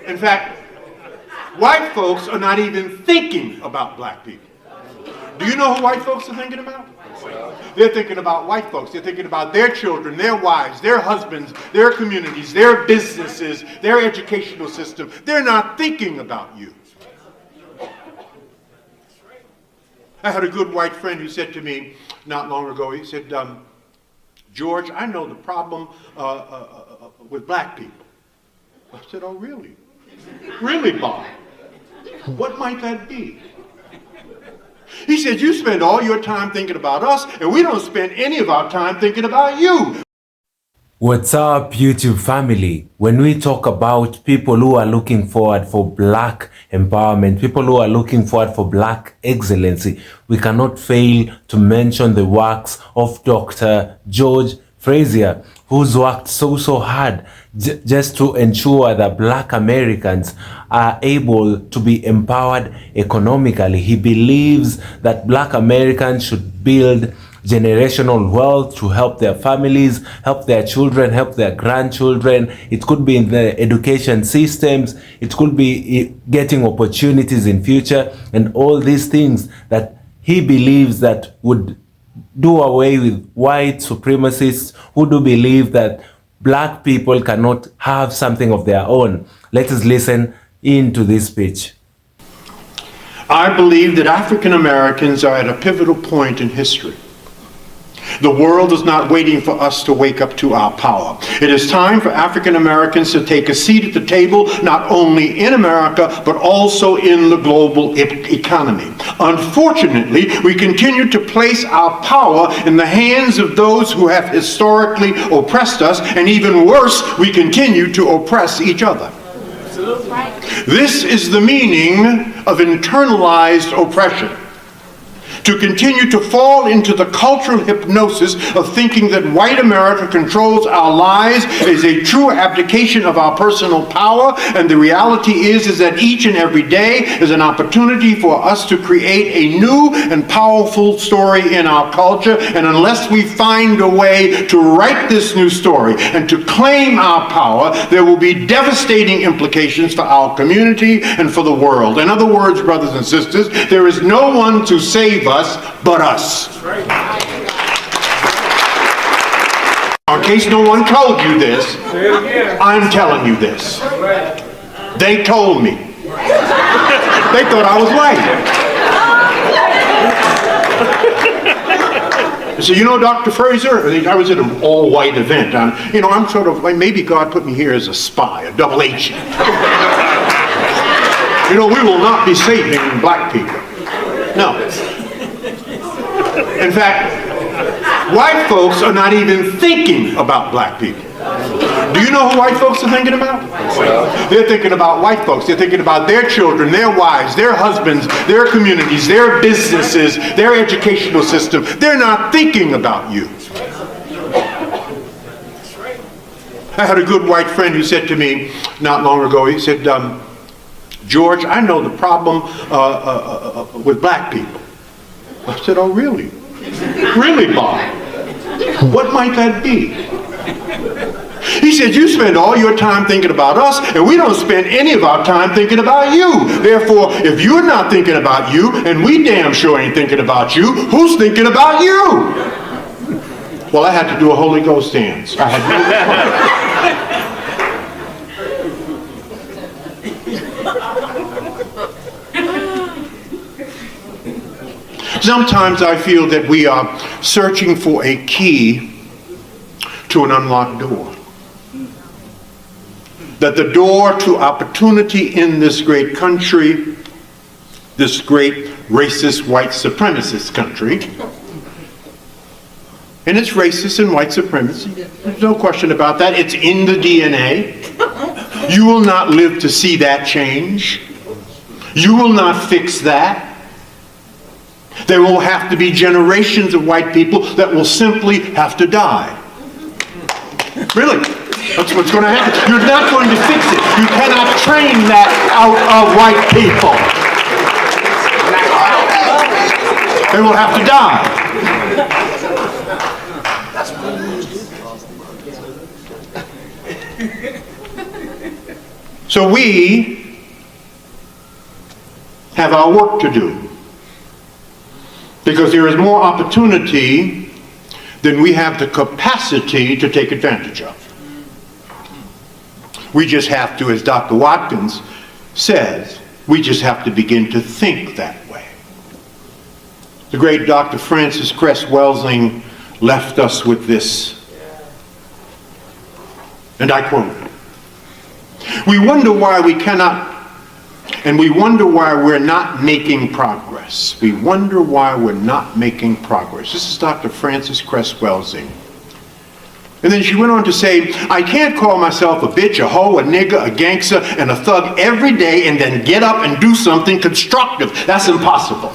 In fact, white folks are not even thinking about black people. Do you know who white folks are thinking about? They're thinking about white folks. They're thinking about their children, their wives, their husbands, their communities, their businesses, their educational system. They're not thinking about you. I had a good white friend who said to me not long ago, he said, George, I know the problem with black people. I said, oh, really? Really, Bob? What might that be? He said, you spend all your time thinking about us, and we don't spend any of our time thinking about you. What's up, YouTube family? When we talk about people who are looking forward for black empowerment, people who are looking forward for black excellency, we cannot fail to mention the works of Dr. George Frazier, who's worked so hard just to ensure that black Americans are able to be empowered economically. He believes that black Americans should build generational wealth to help their families, help their children, help their grandchildren. It could be in the education systems, it could be getting opportunities in future, and all these things that he believes that would do away with white supremacists who do believe that black people cannot have something of their own. Let us listen into this speech. I believe that African Americans are at a pivotal point in history. The world is not waiting for us to wake up to our power. It is time for African Americans to take a seat at the table, not only in America, but also in the global economy. Unfortunately, we continue to place our power in the hands of those who have historically oppressed us, and even worse, we continue to oppress each other. This is the meaning of internalized oppression. To continue to fall into the cultural hypnosis of thinking that white America controls our lives is a true abdication of our personal power, and the reality is that each and every day is an opportunity for us to create a new and powerful story in our culture, and unless we find a way to write this new story and to claim our power, there will be devastating implications for our community and for the world. In other words, brothers and sisters, there is no one to save us but us. In case no one told you this, I'm telling you this. They told me. They thought I was white. So, you know, Dr. Frazier, I was at an all-white event. I'm sort of like, maybe God put me here as a spy, a double agent. We will not be saving black people. No. In fact, white folks are not even thinking about black people. Do you know who white folks are thinking about? They're thinking about white folks. They're thinking about their children, their wives, their husbands, their communities, their businesses, their educational system. They're not thinking about you. I had a good white friend who said to me not long ago, he said, George, I know the problem with black people. I said, oh, really? Really, Bob? What might that be? He said, you spend all your time thinking about us, and we don't spend any of our time thinking about you. Therefore, if you're not thinking about you, and we damn sure ain't thinking about you, who's thinking about you? Well, I had to do a Holy Ghost dance. I had Sometimes I feel that we are searching for a key to an unlocked door. That the door to opportunity in this great country, this great racist white supremacist country, and it's racist and white supremacy, there's no question about that, it's in the DNA. You will not live to see that change. You will not fix that. There will have to be generations of white people that will simply have to die. Really, that's what's going to happen. You're not going to fix it. You cannot train that out of white people. They will have to die. So we have our work to do, because there is more opportunity than we have the capacity to take advantage of. We just have to, as Dr. Watkins says, we just have to begin to think that way. The great Dr. Francis Cress Welsing left us with this, and I quote, "We wonder why we cannot, and we wonder why we're not making progress. We wonder why we're not making progress." This is Dr. Francis Cress Welsing. And then she went on to say, "I can't call myself a bitch, a hoe, a nigger, a gangster, and a thug every day and then get up and do something constructive. That's impossible."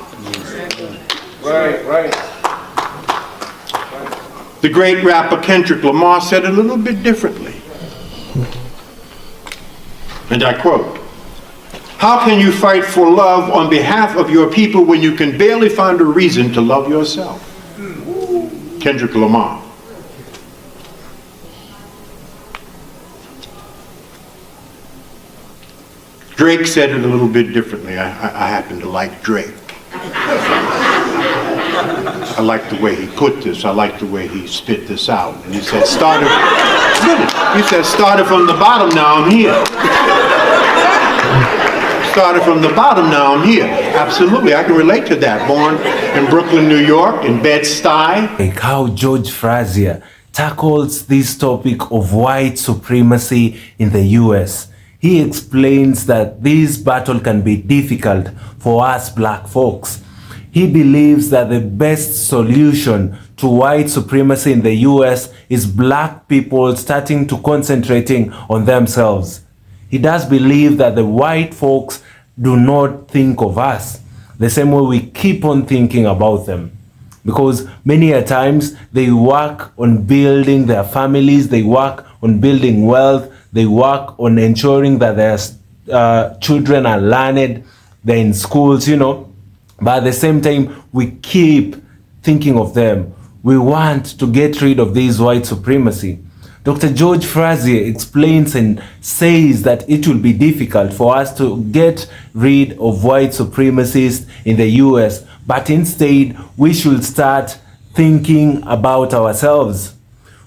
Right. The great rapper Kendrick Lamar said it a little bit differently. And I quote, "How can you fight for love on behalf of your people when you can barely find a reason to love yourself?" Kendrick Lamar. Drake said it a little bit differently. I happen to like Drake. I like the way he put this. I like the way he spit this out. And he said, started from the bottom, now I'm here. Started from the bottom, now I'm here. Absolutely, I can relate to that. Born in Brooklyn, New York, in Bed-Stuy. Like how George Frazier tackles this topic of white supremacy in the US. He explains that this battle can be difficult for us black folks. He believes that the best solution to white supremacy in the US is black people starting to concentrating on themselves. He does believe that the white folks do not think of us the same way we keep on thinking about them. Because many a times they work on building their families, they work on building wealth, they work on ensuring that their children are learned, they're in schools, But at the same time, we keep thinking of them. We want to get rid of this white supremacy. Dr. George Frazier explains and says that it will be difficult for us to get rid of white supremacists in the US, but instead we should start thinking about ourselves.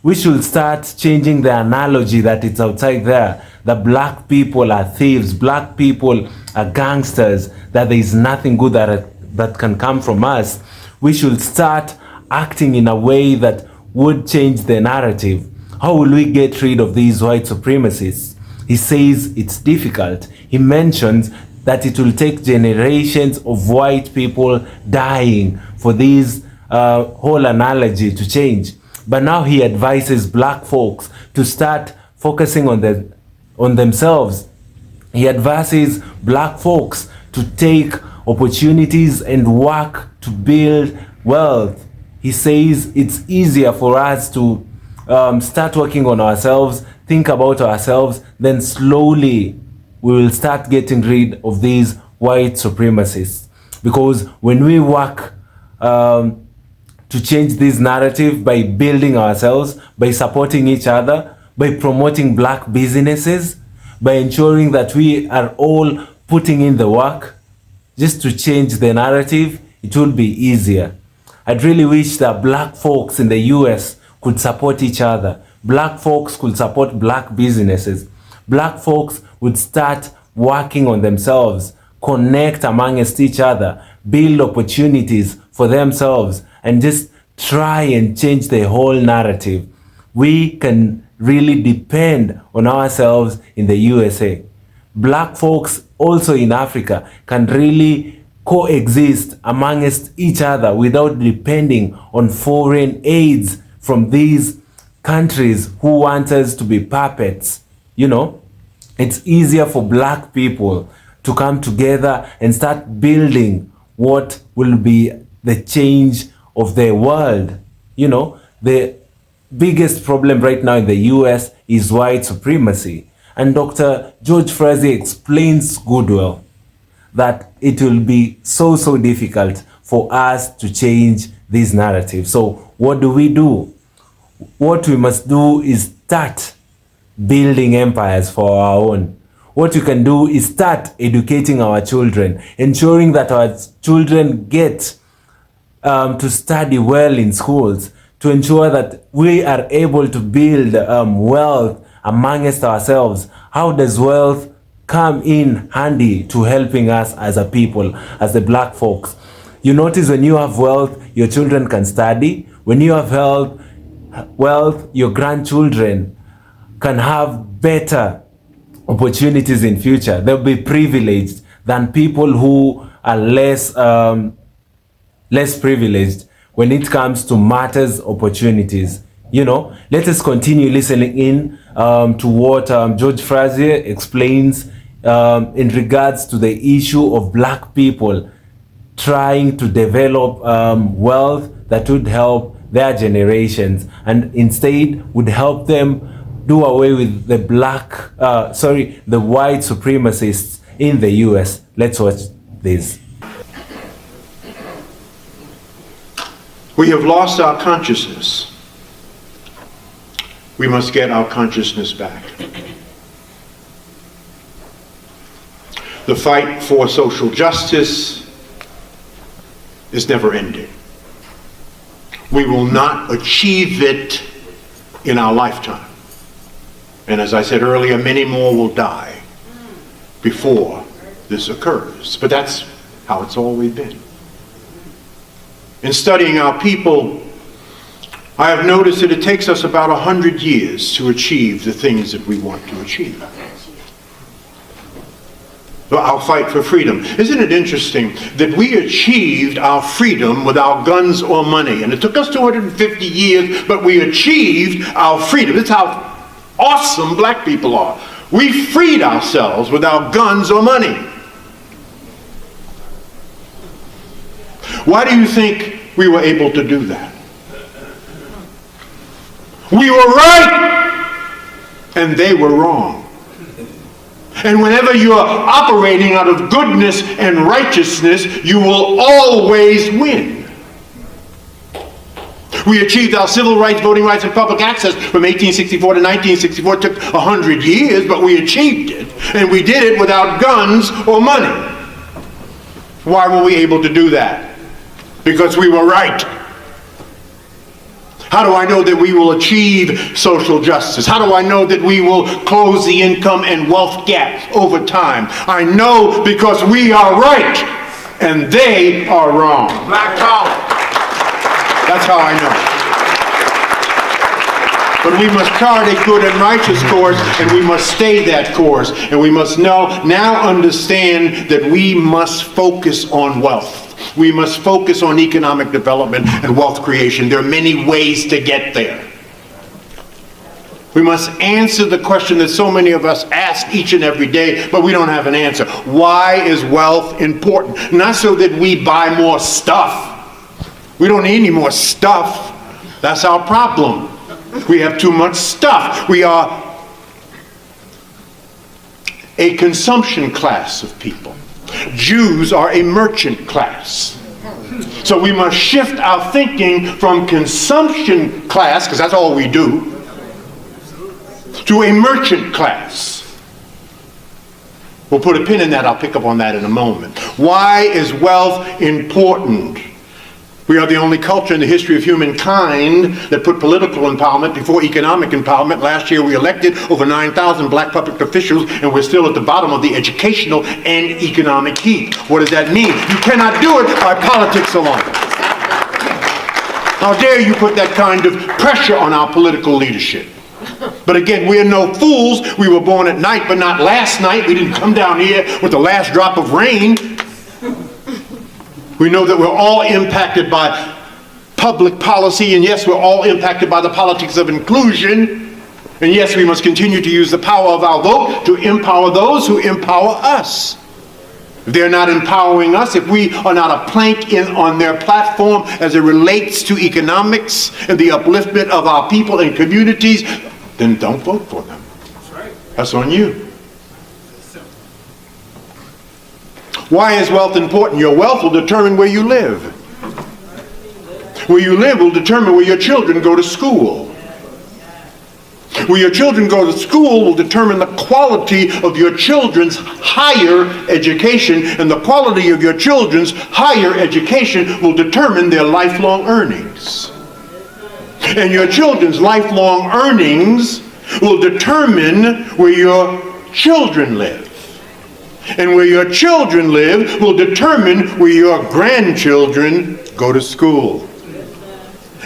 We should start changing the analogy that it's outside there, that black people are thieves, black people are gangsters, that there is nothing good that can come from us. We should start acting in a way that would change the narrative. How will we get rid of these white supremacists? He says it's difficult. He mentions that it will take generations of white people dying for this whole analogy to change. But now he advises black folks to start focusing on themselves. He advises black folks to take opportunities and work to build wealth. He says it's easier for us to start working on ourselves, think about ourselves, then slowly we will start getting rid of these white supremacists. Because when we work to change this narrative by building ourselves, by supporting each other, by promoting black businesses, by ensuring that we are all putting in the work just to change the narrative, it will be easier. I'd really wish that black folks in the US could support each other. Black folks could support black businesses. Black folks would start working on themselves, connect amongst each other, build opportunities for themselves, and just try and change the whole narrative. We can really depend on ourselves in the USA. Black folks also in Africa can really coexist amongst each other without depending on foreign aids from these countries who want us to be puppets. It's easier for black people to come together and start building what will be the change of the world. The biggest problem right now in the US is white supremacy. And Dr. George Frazier explains good well that it will be so difficult for us to change this narrative. So what do? What we must do is start building empires for our own. what we can do is start educating our children, ensuring that our children get to study well in schools, to ensure that we are able to build wealth amongst ourselves. How does wealth come in handy to helping us as a people, as the black folks? You notice when you have wealth, your children can study. When you have wealth, your grandchildren can have better opportunities in future. They'll be privileged than people who are less privileged when it comes to matters, opportunities. You know, let us continue listening in to what George Frazier explains in regards to the issue of black people trying to develop wealth that would help their generations and instead would help them do away with the the white supremacists in the US. Let's watch this. We have lost our consciousness. We must get our consciousness back. The fight for social justice is never ending. We will not achieve it in our lifetime. And as I said earlier, many more will die before this occurs. But that's how it's always been. In studying our people, I have noticed that it takes us about 100 years to achieve the things that we want to achieve. Our fight for freedom. Isn't it interesting that we achieved our freedom without guns or money? And it took us 250 years, but we achieved our freedom. That's how awesome black people are. We freed ourselves without guns or money. Why do you think we were able to do that? We were right, and they were wrong. And whenever you are operating out of goodness and righteousness, you will always win. We achieved our civil rights, voting rights, and public access from 1864 to 1964. It took 100 years, but we achieved it. And we did it without guns or money. Why were we able to do that? Because we were right. How do I know that we will achieve social justice? How do I know that we will close the income and wealth gap over time? I know because we are right and they are wrong. Black power. That's how I know. But we must chart a good and righteous course, and we must stay that course. And we must now understand that we must focus on wealth. We must focus on economic development and wealth creation. There are many ways to get there. We must answer the question that so many of us ask each and every day, but we don't have an answer. Why is wealth important? Not so that we buy more stuff. We don't need any more stuff. That's our problem. We have too much stuff. We are a consumption class of people. Jews are a merchant class. So we must shift our thinking from consumption class, because that's all we do, to a merchant class. We'll put a pin in that. I'll pick up on that in a moment. Why is wealth important? We are the only culture in the history of humankind that put political empowerment before economic empowerment. Last year we elected over 9,000 black public officials, and we're still at the bottom of the educational and economic heap. What does that mean? You cannot do it by politics alone. How dare you put that kind of pressure on our political leadership? But again, we are no fools. We were born at night, but not last night. We didn't come down here with the last drop of rain. We know that we're all impacted by public policy, and yes, we're all impacted by the politics of inclusion. And yes, we must continue to use the power of our vote to empower those who empower us. If they're not empowering us, if we are not a plank on their platform as it relates to economics and the upliftment of our people and communities, then don't vote for them. That's on you. Why is wealth important? Your wealth will determine where you live. Where you live will determine where your children go to school. Where your children go to school will determine the quality of your children's higher education, and the quality of your children's higher education will determine their lifelong earnings. And your children's lifelong earnings will determine where your children live. And where your children live will determine where your grandchildren go to school.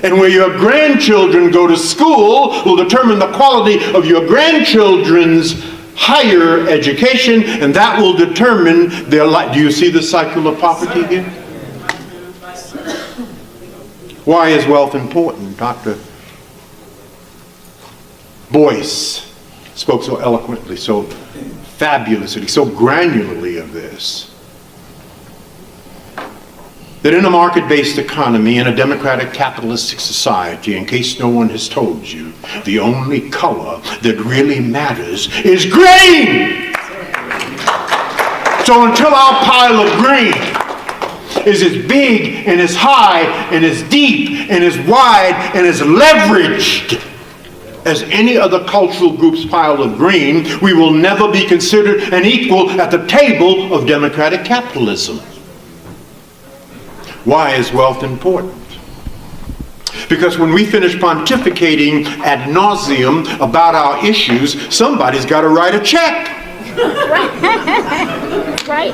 And where your grandchildren go to school will determine the quality of your grandchildren's higher education, and that will determine their life. Do you see the cycle of poverty here? Why is wealth important? Dr. Boyce spoke so eloquently, so fabulously, so granularly of this. That in a market-based economy, in a democratic capitalistic society, in case no one has told you, the only color that really matters is green! So until our pile of green is as big and as high and as deep and as wide and as leveraged as any other cultural group's pile of green, we will never be considered an equal at the table of democratic capitalism. Why is wealth important? Because when we finish pontificating ad nauseum about our issues, somebody's got to write a check. Right.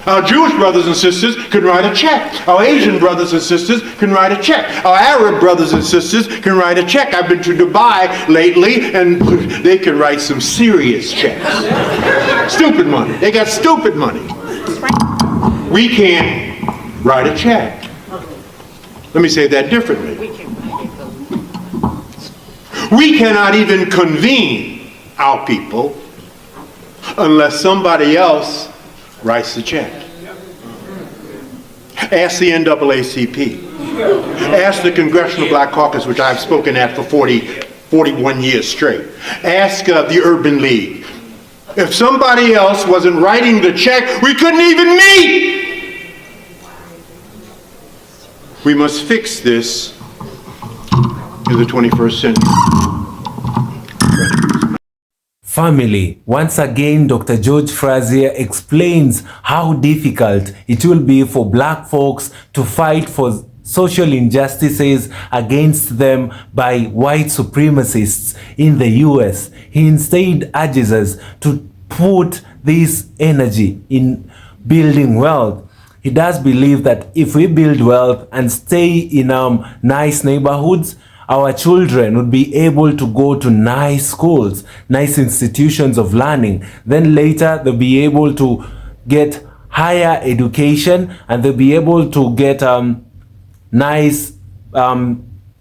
Our Jewish brothers and sisters can write a check. Our Asian brothers and sisters can write a check. Our Arab brothers and sisters can write a check. I've been to Dubai lately, and they can write some serious checks. Stupid money. They got stupid money. We can't write a check. Let me say that differently. We cannot even convene our people unless somebody else writes the check. Ask the NAACP. Ask the Congressional Black Caucus, which I've spoken at for 41 years straight. Ask the Urban League. If somebody else wasn't writing the check, we couldn't even meet. We must fix this in the 21st century. Family, once again, Dr. George Frazier explains how difficult it will be for black folks to fight for social injustices against them by white supremacists in the US. He instead urges us to put this energy in building wealth. He does believe that if we build wealth and stay in nice neighborhoods, our children would be able to go to nice schools, nice institutions of learning. Then later they'll be able to get higher education, and they'll be able to get nice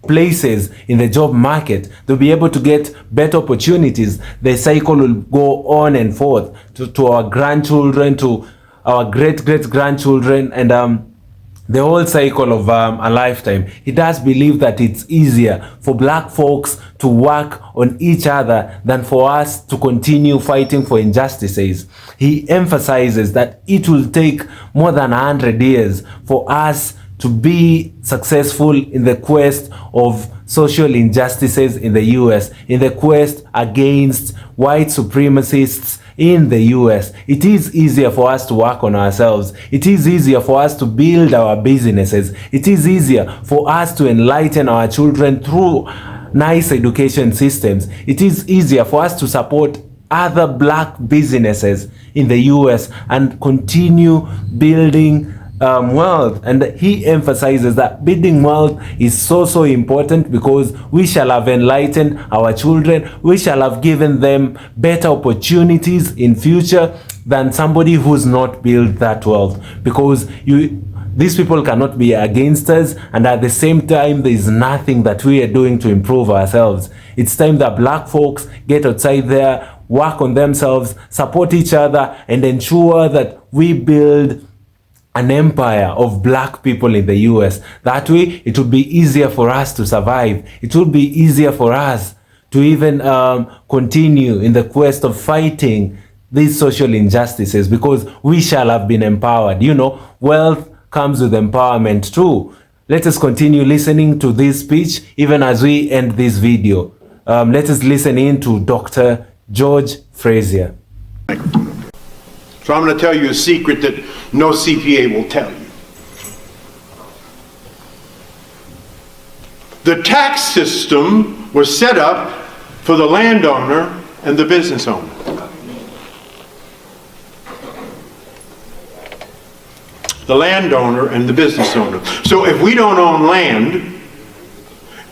places in the job market. They'll be able to get better opportunities. The cycle will go on and forth to our grandchildren, to our great-great-grandchildren, and the whole cycle of a lifetime. He does believe that it's easier for black folks to work on each other than for us to continue fighting for injustices. He emphasizes that it will take more than 100 years for us to be successful in the quest of social injustices in the US, in the quest against white supremacists in the US. It is easier for us to work on ourselves. It is easier for us to build our businesses. It is easier for us to enlighten our children through nice education systems. It is easier for us to support other black businesses in the US and continue building wealth. And he emphasizes that building wealth is so important, because we shall have enlightened our children, we shall have given them better opportunities in future than somebody who's not built that wealth. Because these people cannot be against us, and at the same time there is nothing that we are doing to improve ourselves. It's time that black folks get outside there, work on themselves, support each other, and ensure that we build an empire of black people in the US. That way it will be easier for us to survive. It will be easier for us to even continue in the quest of fighting these social injustices, because we shall have been empowered. You know, wealth comes with empowerment too. Let us continue listening to this speech even as we end this video. let us listen in to Dr. George Frazier. So I'm going to tell you a secret that no CPA will tell you. The tax system was set up for the landowner and the business owner. The landowner and the business owner. So if we don't own land,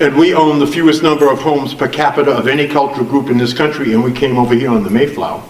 and we own the fewest number of homes per capita of any cultural group in this country, and we came over here on the Mayflower,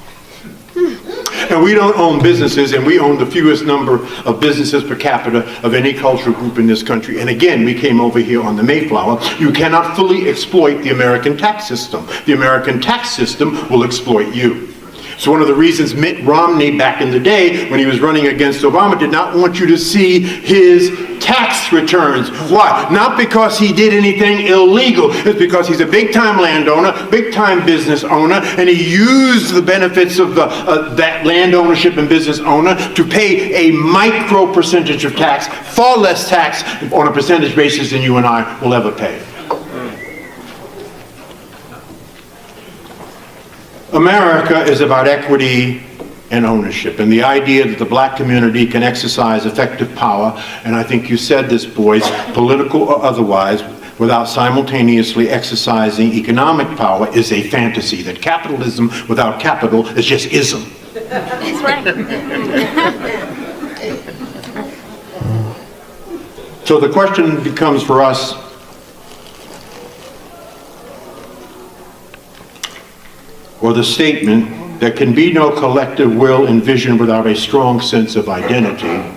and we don't own businesses, and we own the fewest number of businesses per capita of any cultural group in this country, and again, we came over here on the Mayflower, you cannot fully exploit the American tax system. The American tax system will exploit you. So one of the reasons Mitt Romney back in the day when he was running against Obama did not want you to see his tax returns. Why? Not because he did anything illegal. It's because he's a big-time landowner, big-time business owner, and he used the benefits of that land ownership and business owner to pay a micro percentage of tax, far less tax on a percentage basis than you and I will ever pay. America is about equity and ownership, and the idea that the black community can exercise effective power, and I think you said this, boys, political or otherwise, without simultaneously exercising economic power is a fantasy. That capitalism without capital is just ism. That's right. So the question becomes for us, or the statement, there can be no collective will and vision without a strong sense of identity,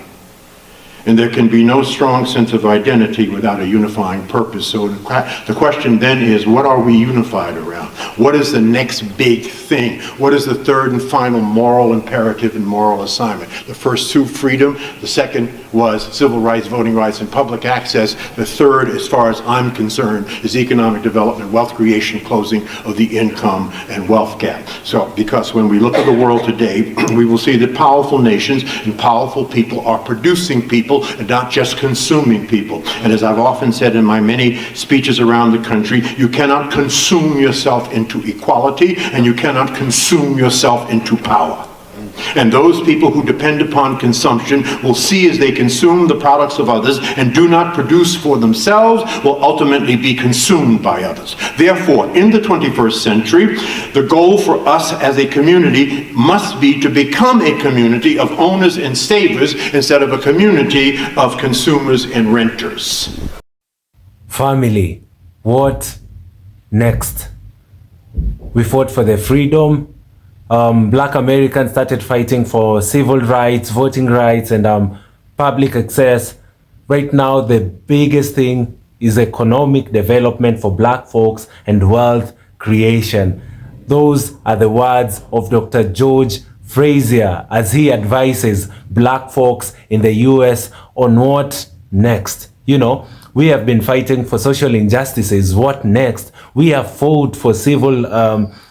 and there can be no strong sense of identity without a unifying purpose. So the question then is, what are we unified around? What is the next big thing? What is the third and final moral imperative and moral assignment? The first two, freedom. The second was civil rights, voting rights, and public access. The third, as far as I'm concerned, is economic development, wealth creation, closing of the income and wealth gap. So, because when we look at the world today, we will see that powerful nations and powerful people are producing people and not just consuming people. And as I've often said in my many speeches around the country, you cannot consume yourself into equality, and you cannot consume yourself into power. And those people who depend upon consumption will see as they consume the products of others and do not produce for themselves will ultimately be consumed by others. Therefore, in the 21st century, the goal for us as a community must be to become a community of owners and savers instead of a community of consumers and renters. Family, what next? We fought for the freedom. Black Americans started fighting for civil rights, voting rights, and public access. Right now, the biggest thing is economic development for black folks and wealth creation. Those are the words of Dr. George Frazier as he advises black folks in the US on what next. You know, we have been fighting for social injustices. What next? We have fought for civil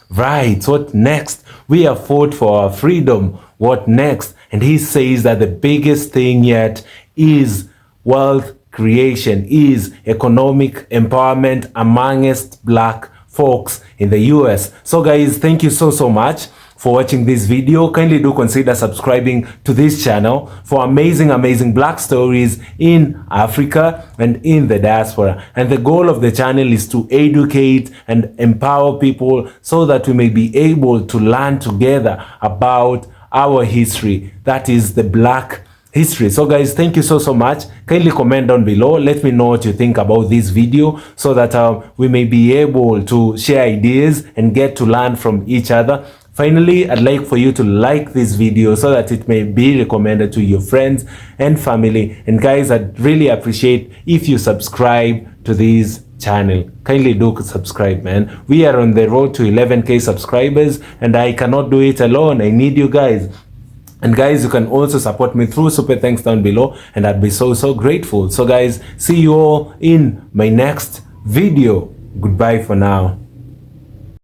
rights. What next? We have fought for our freedom. What next? And he says that the biggest thing yet is wealth creation, is economic empowerment amongst black folks in the US. So guys, thank you so much for watching this video. Kindly do consider subscribing to this channel for amazing black stories in Africa and in the diaspora. And the goal of the channel is to educate and empower people so that we may be able to learn together about our history, that is the black history. So guys, thank you so much. Kindly comment down below. Let me know what you think about this video so that we may be able to share ideas and get to learn from each other. Finally, I'd like for you to like this video so that it may be recommended to your friends and family. And guys, I'd really appreciate if you subscribe to this channel. Kindly do subscribe, man. We are on the road to 11K subscribers, and I cannot do it alone. I need you guys. And guys, you can also support me through super thanks down below, and I'd be so grateful. So guys, see you all in my next video. Goodbye for now.